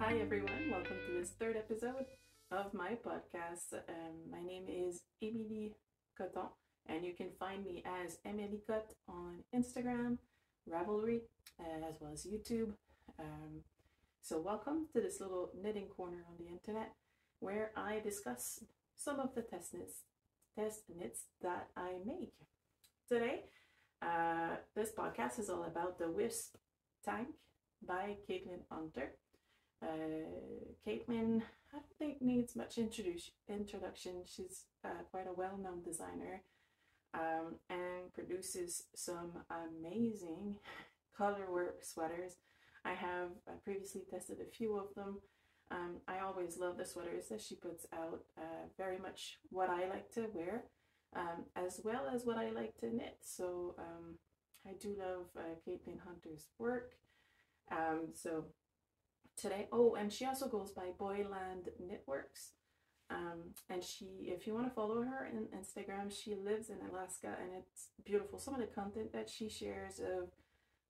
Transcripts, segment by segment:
Hi everyone, welcome to this third episode of my podcast. My name is Emiliecott, and you can find me as Emiliecott on Instagram, Ravelry, as well as YouTube. So welcome to this little knitting corner on the internet where I discuss some of the test knits that I make. Today, this podcast is all about the Wisp Tank by Caitlin Hunter. Caitlin, I don't think needs much introduction. She's quite a well-known designer and produces some amazing colorwork sweaters. I have previously tested a few of them. I always love the sweaters that she puts out, very much what I like to wear, as well as what I like to knit. So I do love Caitlin Hunter's work. So today, and she also goes by Boylandknitworks. And if you want to follow her on Instagram, she lives in Alaska and it's beautiful. Some of the content that she shares of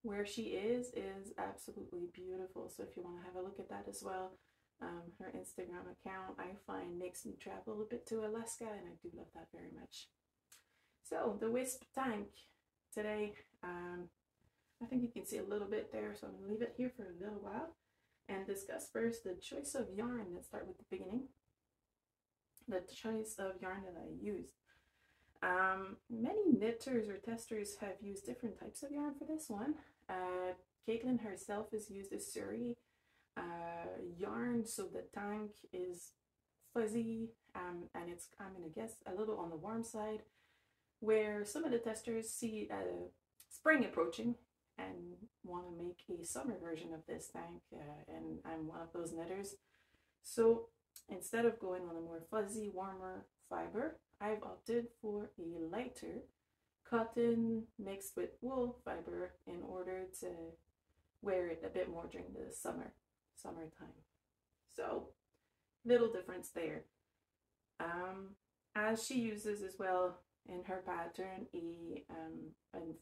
where she is absolutely beautiful. So if you want to have a look at that as well, her Instagram account, I find, makes me travel a bit to Alaska, and I do love that very much. So the Wisp Tank today, I think you can see a little bit there, so I'm going to leave it here for a little while and discuss first the choice of yarn. Let's start with the beginning. The choice of yarn that I used. Many knitters or testers have used different types of yarn for this one. Caitlin herself has used a Surrey yarn, so the tank is fuzzy, and it's, I'm going to guess, a little on the warm side, where some of the testers see spring approaching and want to make a summer version of this tank, and I'm one of those knitters. So instead of going on a more fuzzy, warmer fiber, I've opted for a lighter cotton mixed with wool fiber in order to wear it a bit more during the summertime. So little difference there. As she uses as well in her pattern a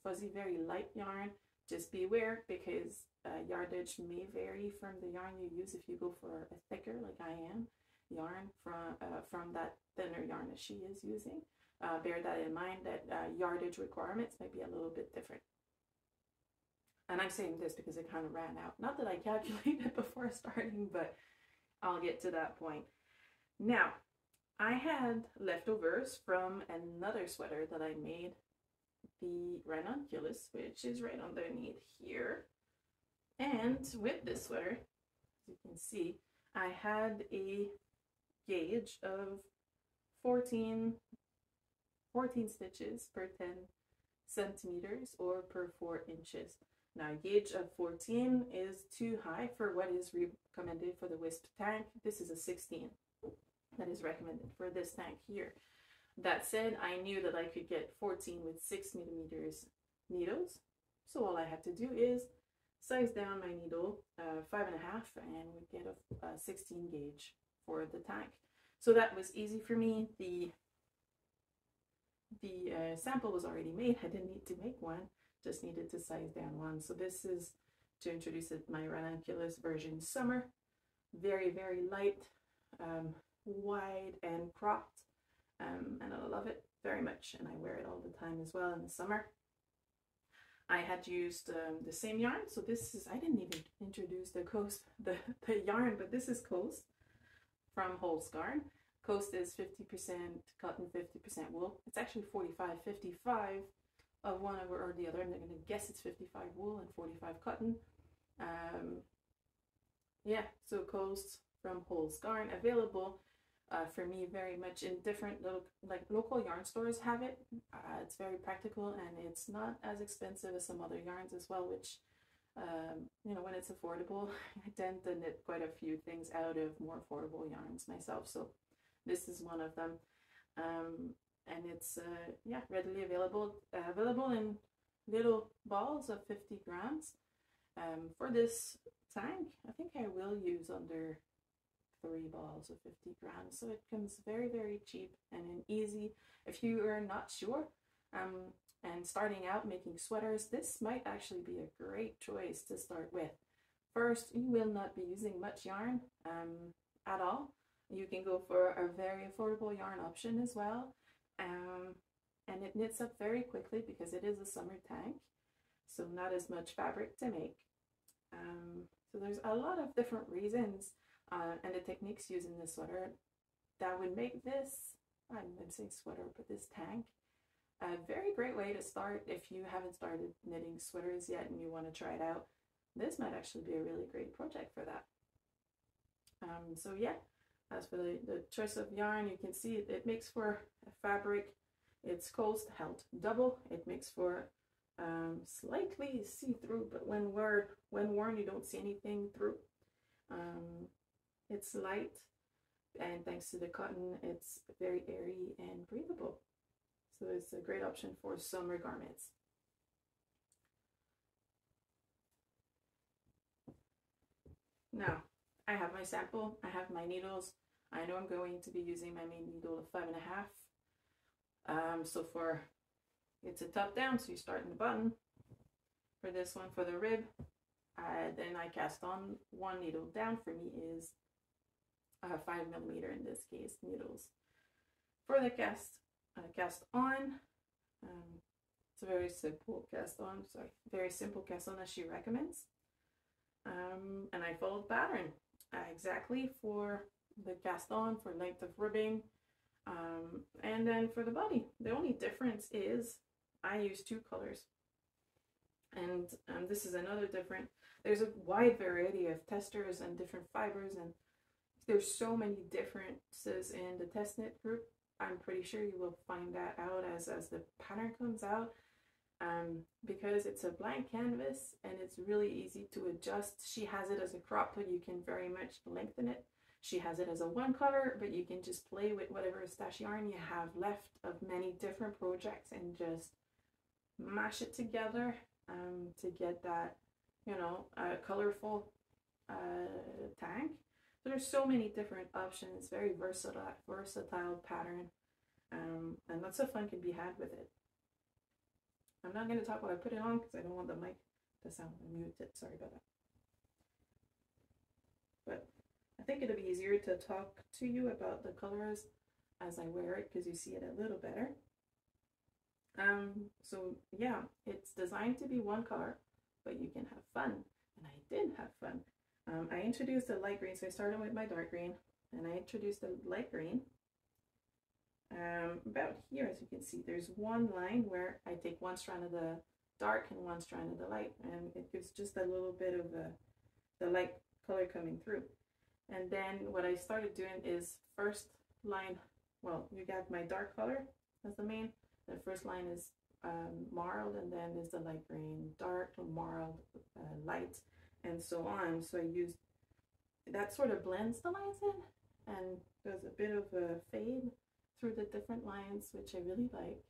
fuzzy, very light yarn, just beware because yardage may vary from the yarn you use. If you go for a thicker, like I am, yarn from that thinner yarn that she is using, bear that in mind, that yardage requirements might be a little bit different. And I'm saying this because it kind of ran out. Not that I calculated before starting, but I'll get to that point. Now, I had leftovers from another sweater that I made, the ranunculus, which is right underneath here. And with this sweater, as you can see, I had a gauge of 14 stitches per 10 centimeters or per 4 inches. Now, a gauge of 14 is too high for what is recommended for the Wisp tank. This is a 16 that is recommended for this tank here. That said, I knew that I could get 14 with 6 millimeters needles. So all I had to do is size down my needle 5.5, and we get a 16 gauge for the tank. So that was easy for me. The sample was already made. I didn't need to make one, just needed to size down one. So this is to introduce it, my ranunculus version summer. Very, very light, wide and cropped, and I love it very much, and I wear it all the time as well in the summer. I had used the same yarn, so this is, I didn't even introduce the yarn, but this is Coast from Holzgarn. Coast is 50% cotton, 50% wool. It's actually 45-55 of one or the other. I'm going to guess it's 55 wool and 45 cotton. Yeah, so Coast from Holzgarn, available for me very much in different local yarn stores have it. It's very practical, and it's not as expensive as some other yarns as well, which when it's affordable, I tend to knit quite a few things out of more affordable yarns myself. So this is one of them, and it's readily available in little balls of 50 grams. For this tank, I think I will use under 3 balls of 50 grams, so it comes very, very cheap and easy. If you are not sure and starting out making sweaters, this might actually be a great choice to start with. first, you will not be using much yarn at all. You can go for a very affordable yarn option as well. And it knits up very quickly because it is a summer tank, so not as much fabric to make. So there's a lot of different reasons and the techniques used in this sweater that would make this, I'm saying sweater, but this tank, a very great way to start if you haven't started knitting sweaters yet and you want to try it out. This might actually be a really great project for that. So yeah, as for the choice of yarn, you can see it makes for a fabric. It's coast held double. It makes for slightly see-through, but when worn, you don't see anything through. It's light, and thanks to the cotton, it's very airy and breathable. So it's a great option for summer garments. Now, I have my sample, I have my needles. I know I'm going to be using my main needle of 5.5. So it's a top down, so you start in the bottom. For this one, for the rib, then I cast on one needle down. For me is 5mm in this case needles. For the cast on, it's a very simple cast on, very simple cast on as she recommends. And I followed pattern exactly for the cast on, for length of ribbing, and then for the body. The only difference is I use 2 colors. And this is another different, there's a wide variety of testers and different fibers, and there's so many differences in the test knit group. I'm pretty sure you will find that out as the pattern comes out, because it's a blank canvas and it's really easy to adjust. She has it as a crop, but you can very much lengthen it. She has it as a 1 color, but you can just play with whatever stash yarn you have left of many different projects and just mash it together to get that, you know, colorful tank. So there's so many different options, very versatile pattern, and lots of fun can be had with it. I'm not going to talk while I put it on because I don't want the mic to sound muted. Sorry about that. But I think it'll be easier to talk to you about the colors as I wear it because you see it a little better. So yeah, it's designed to be 1 color, but you can have fun, and I did have fun. I introduced the light green, so I started with my dark green, and I introduced the light green. About here, as you can see, there's 1 line where I take 1 strand of the dark and 1 strand of the light, and it gives just a little bit of the light color coming through. And then what I started doing is first line, well, you got my dark color as the main. The first line is marled, and then there's the light green, dark, marled, light, and so on. So I used, that sort of blends the lines in and does a bit of a fade through the different lines, which I really like.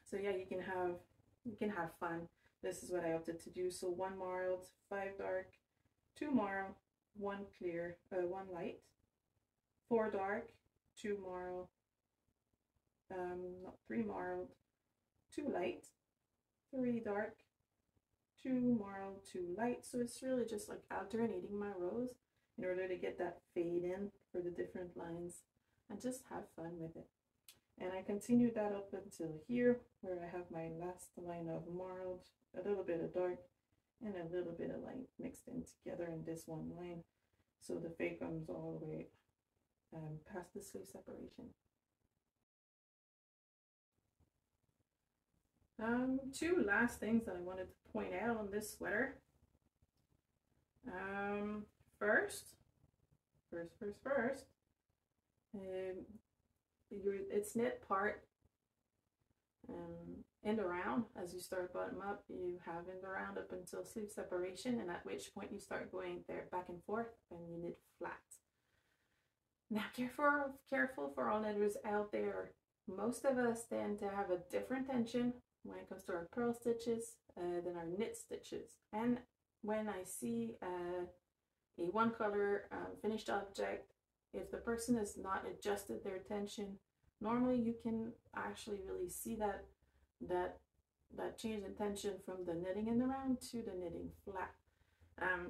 So yeah, you can have fun. This is what I opted to do. So 1 marled, 5 dark, 2 marled, 1 clear, 1 light, 4 dark, 2 marled, 3 marled, 2 light, 3 dark, 2 marled, 2 light. So it's really just like alternating my rows in order to get that fade in for the different lines and just have fun with it. And I continued that up until here, where I have my last line of marled, a little bit of dark, and a little bit of light mixed in together in this 1 line. So the fade comes all the way past the sleeve separation. 2 last things that I wanted to point out on this sweater. First, it's knit part end around. As you start bottom up, you have end around up until sleeve separation, and at which point you start going there back and forth and you knit flat. Now careful for all knitters out there. Most of us tend to have a different tension when it comes to our purl stitches than our knit stitches. And when I see a 1 color finished object, if the person has not adjusted their tension, normally you can actually really see that that change in tension from the knitting in the round to the knitting flat.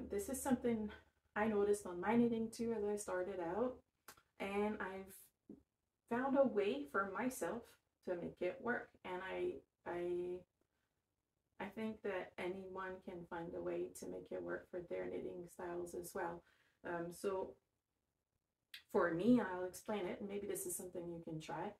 This is something I noticed on my knitting too as I started out, and I've found a way for myself to make it work, and I think that anyone can find a way to make it work for their knitting styles as well. So for me, I'll explain it, and maybe this is something you can try.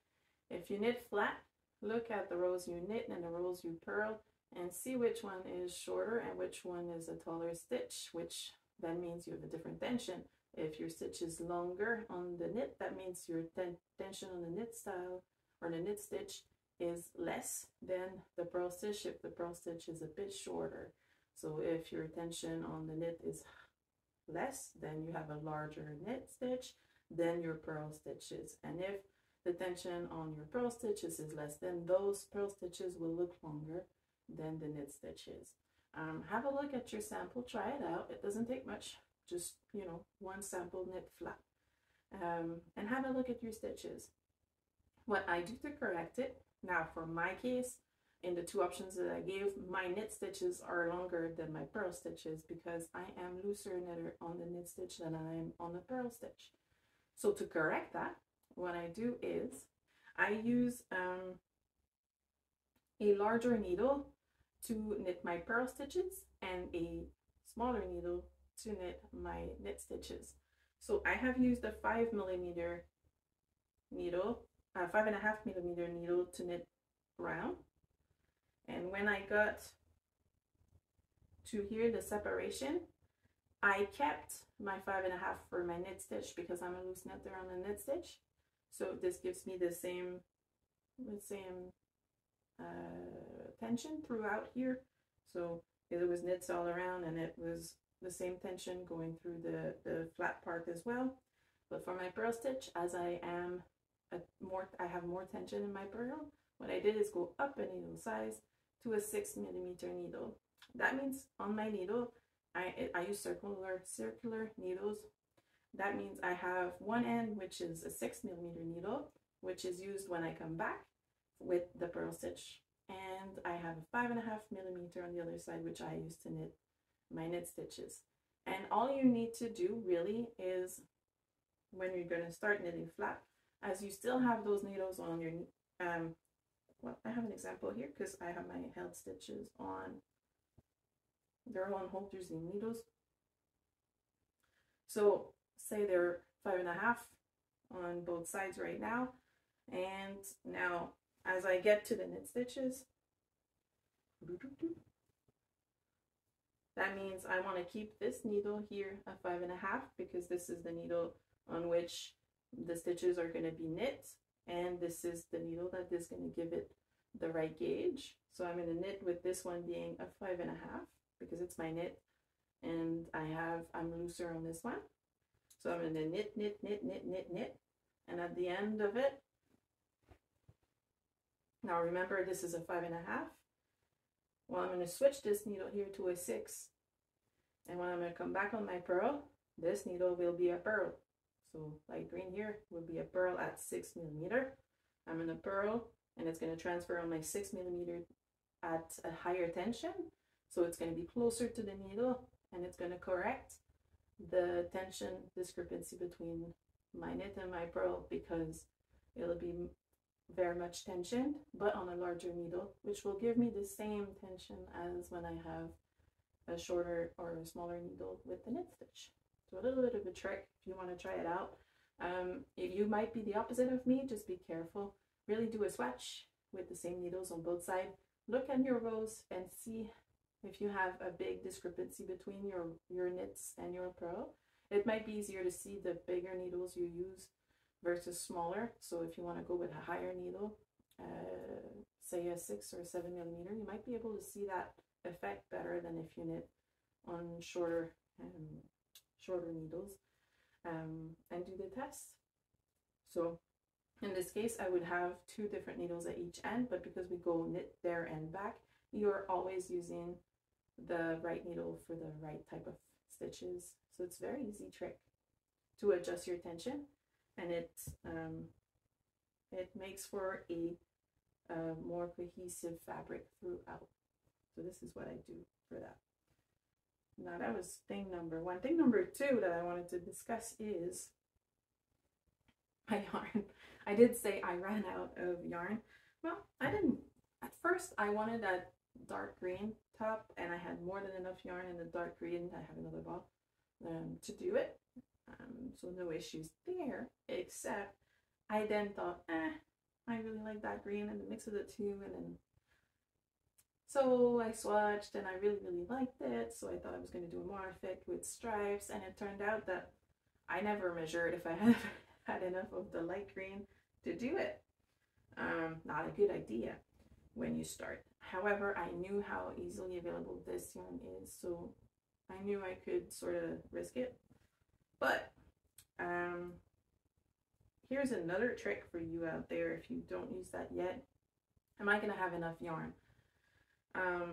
If you knit flat, look at the rows you knit and the rows you purl and see which one is shorter and which one is a taller stitch, which then means you have a different tension. If your stitch is longer on the knit, that means your tension on the knit style or the knit stitch is less than the purl stitch if the purl stitch is a bit shorter. So if your tension on the knit is less, then you have a larger knit stitch than your purl stitches. And if the tension on your purl stitches is less, then those purl stitches will look longer than the knit stitches. Have a look at your sample, try it out. It doesn't take much, just, you know, one sample knit flat. And have a look at your stitches. What I do to correct it, now for my case, in the two options that I gave, my knit stitches are longer than my purl stitches because I am looser knitter on the knit stitch than I am on the purl stitch. So to correct that, what I do is I use a larger needle to knit my purl stitches and a smaller needle to knit my knit stitches. So I have used a 5mm needle, 5.5mm needle to knit round. And when I got to here, the separation, I kept my 5.5 for my knit stitch because I'm a loose knitter on the knit stitch. So this gives me the same tension throughout here. So it was knits all around and it was the same tension going through the flat part as well. But for my purl stitch, as I have more tension in my purl, what I did is go up a needle size to a 6mm needle. That means on my needle, I use circular needles. That means I have one end, which is a 6mm needle, which is used when I come back with the purl stitch. And I have a 5.5mm on the other side, which I use to knit my knit stitches. And all you need to do really is, when you're going to start knitting flat, as you still have those needles on your, well, I have an example here because I have my held stitches on, they're on holders and needles. So say they're 5.5 on both sides right now. And now as I get to the knit stitches, that means I want to keep this needle here at 5.5 because this is the needle on which the stitches are going to be knit, and this is the needle that is going to give it the right gauge. So I'm going to knit with this one being a 5.5 because it's my knit, and I'm looser on this one. So I'm going to knit, knit, knit, knit, knit, knit, and at the end of it, now remember this is a 5.5. Well, I'm going to switch this needle here to a 6, and when I'm going to come back on my purl, this needle will be a purl. So light green here will be a purl at 6mm. I'm going to purl, and it's going to transfer on my 6mm at a higher tension. So it's going to be closer to the needle, and it's going to correct the tension discrepancy between my knit and my purl because it'll be very much tensioned, but on a larger needle, which will give me the same tension as when I have a shorter or a smaller needle with the knit stitch. So a little bit of a trick if you want to try it out. If you might be the opposite of me, just be careful. Really do a swatch with the same needles on both sides. Look at your rows and see if you have a big discrepancy between your knits and your purl. It might be easier to see the bigger needles you use versus smaller. So if you want to go with a higher needle, say a 6 or 7mm, you might be able to see that effect better than if you knit on shorter needles, and do the test. So in this case, I would have 2 different needles at each end, but because we go knit there and back, you're always using the right needle for the right type of stitches. So it's a very easy trick to adjust your tension, and it makes for a a more cohesive fabric throughout. So this is what I do for that. Now that was thing number one. Thing number two that I wanted to discuss is my yarn. I did say I ran out of yarn. Well, I didn't. At first, I wanted that dark green top, and I had more than enough yarn in the dark green. I have another ball to do it. So no issues there, except I then thought, I really like that green and the mix of the two, and then so I swatched and I really liked it, so I thought I was going to do a more fit with stripes, and it turned out that I never measured if I had enough of the light green to do it. Not a good idea when you start. However, I knew how easily available this yarn is, so I knew I could sort of risk it. But here's another trick for you out there if you don't use that yet. Am I going to have enough yarn?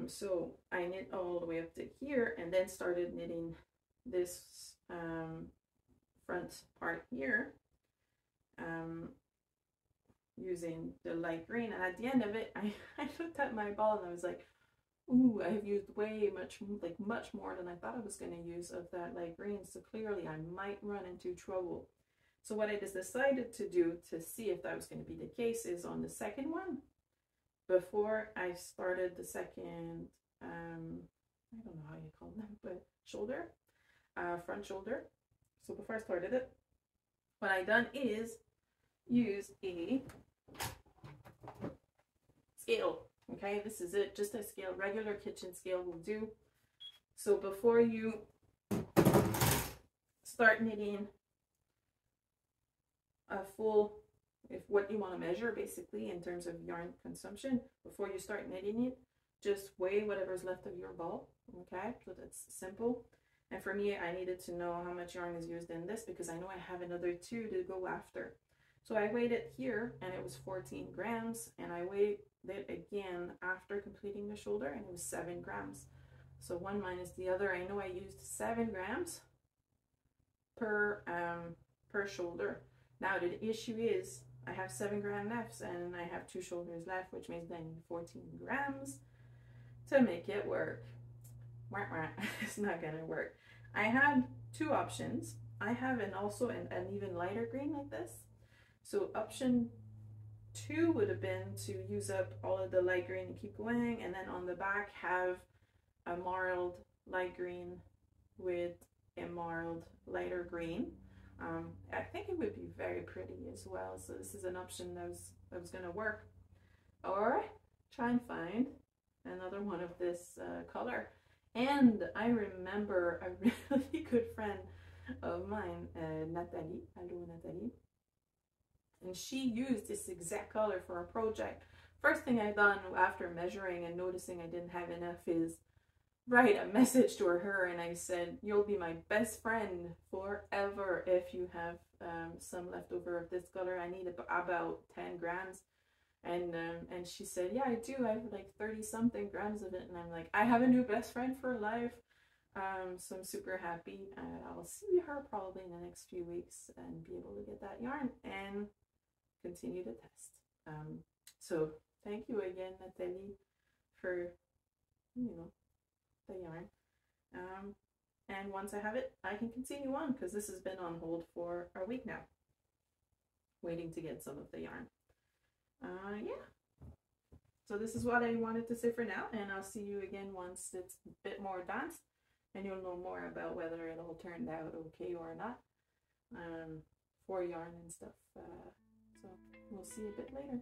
So I knit all the way up to here and then started knitting this front part here using the light green. And at the end of it, I looked at my ball and I was like, ooh, I've used much more than I thought I was going to use of that light green. So clearly I might run into trouble. So what I just decided to do to see if that was going to be the case is on the second one, before I started the second, I don't know how you call them, but shoulder, front shoulder. So before I started it, what I done is use a scale. Okay, this is it, just a scale, regular kitchen scale will do. So before you start knitting a full, if what you want to measure basically in terms of yarn consumption, before you start knitting it, just weigh whatever's left of your ball. Okay, so that's simple. And for me, I needed to know how much yarn is used in this because I know I have another 2 to go after. So I weighed it here and it was 14 grams, and I weighed it again after completing the shoulder and it was 7 grams. So one minus the other, I know I used 7 grams per shoulder. Now the issue is I have 7 gram left and I have 2 shoulders left, which means I need 14 grams to make it work. It's not gonna work. I had 2 options. I have also an even lighter green like this. So option 2 would have been to use up all of the light green and keep going, and then on the back have a marled light green with a marled lighter green. I think it would be very pretty as well. So this is an option that was going to work. Or try and find another one of this color. And I remember a really good friend of mine, Nathalie, hello Nathalie, and she used this exact color for a project. First thing I done after measuring and noticing I didn't have enough is write a message to her, and I said, you'll be my best friend forever if you have some leftover of this color. I need about 10 grams. And she said, yeah, I do. I have like 30 something grams of it. And I'm like, I have a new best friend for life. So I'm super happy. I'll see her probably in the next few weeks and be able to get that yarn and continue to test. So thank you again, Nathalie, for, the yarn. And once I have it, I can continue on because this has been on hold for a week now, waiting to get some of the yarn. Yeah. So this is what I wanted to say for now, and I'll see you again once it's a bit more advanced, and you'll know more about whether it all turned out okay or not, for yarn and stuff. So we'll see a bit later.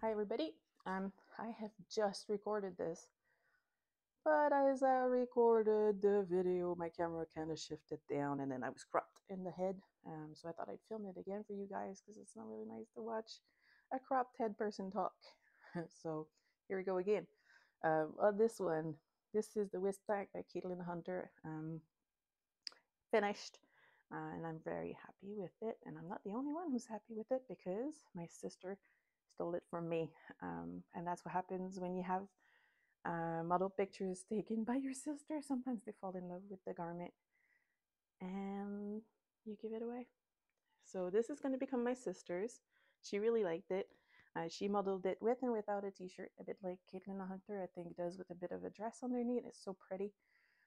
Hi everybody. I have just recorded this, but as I recorded the video, my camera kind of shifted down and then I was cropped in the head. So I thought I'd film it again for you guys because it's not really nice to watch a cropped head person talk. So here we go again. This one, this is the Wisp Tank by Caitlin Hunter. Finished. And I'm very happy with it. And I'm not the only one who's happy with it because my sister stole it from me. And that's what happens when you have model pictures taken by your sister. Sometimes they fall in love with the garment and you give it away. So this is going to become my sister's. She really liked it. She modeled it with and without a t-shirt, a bit like Caitlin Hunter, I think, does, with a bit of a dress underneath. It's so pretty.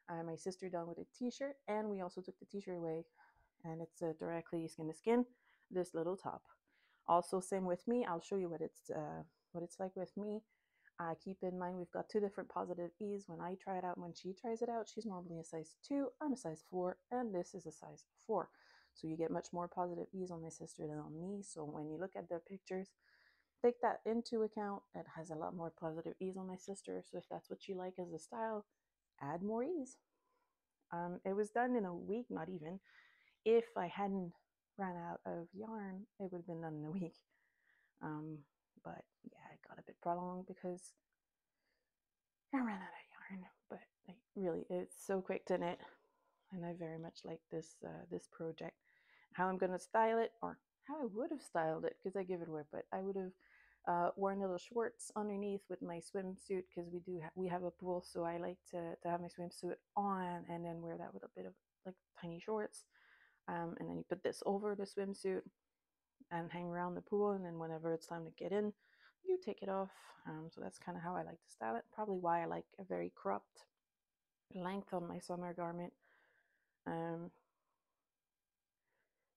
My sister done with a t-shirt, and we also took the t-shirt away, and it's directly skin to skin, this little top. Also, same with me. I'll show you what it's like with me. Keep in mind we've got two different positive E's. When I try it out, when she tries it out, she's normally a size 2, I'm a size 4, and this is a size 4. So you get much more positive E's on my sister than on me. So when you look at the pictures, take that into account. It has a lot more positive E's on my sister. So if that's what you like as a style, add more E's. It was done in a week, not even. If I hadn't ran out of yarn, it would have been done in a week. But yeah, it got a bit prolonged because I ran out of yarn. But like, really, it's so quick to knit, and I very much like this project. How I'm gonna style it, or how I would have styled it, because I give it away, but I would have worn little shorts underneath with my swimsuit, because we have a pool, so I like to have my swimsuit on and then wear that with a bit of like tiny shorts. And then you put this over the swimsuit and hang around the pool, and then whenever it's time to get in, you take it off. So that's kind of how I like to style it. Probably why I like a very cropped length on my summer garment.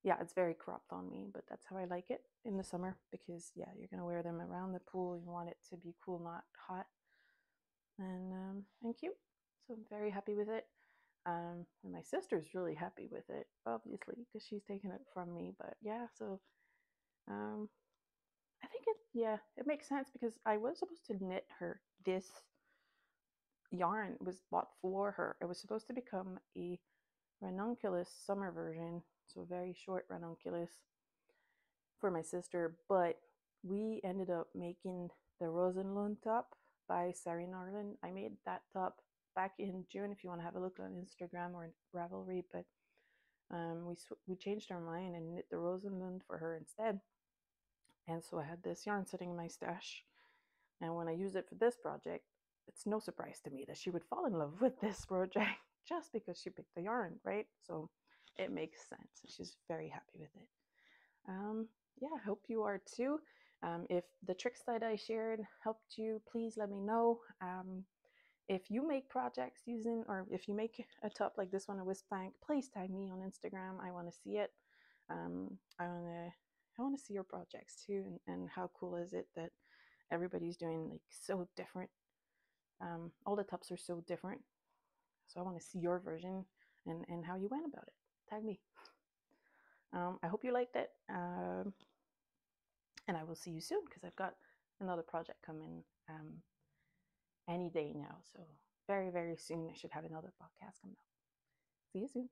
Yeah, it's very cropped on me, but that's how I like it in the summer, because yeah, you're gonna wear them around the pool. You want it to be cool, not hot, and cute. So I'm very happy with it. And my sister's really happy with it, obviously, because she's taken it from me. But yeah, so I think it makes sense, because I was supposed to knit her this yarn. Was bought for her. It was supposed to become a ranunculus summer version, so a very short ranunculus for my sister, but we ended up making the Rosenlund top by Sari Narlin. I made that top back in June, if you want to have a look on Instagram or Ravelry, but we changed our mind and knit the Rosenlund for her instead. And so I had this yarn sitting in my stash, and when I used it for this project, it's no surprise to me that she would fall in love with this project just because she picked the yarn, right? So it makes sense. She's very happy with it. Yeah, I hope you are too. If the tricks that I shared helped you, please let me know. If you make projects using, or if you make a top like this one, a Wisp Tank, please tag me on Instagram. I want to see it. I want to see your projects too, and how cool is it that everybody's doing like so different. All the tops are so different. So I want to see your version and how you went about it. Tag me. I hope you liked it. And I will see you soon, because I've got another project coming any day now. So very, very soon I should have another podcast coming out. See you soon.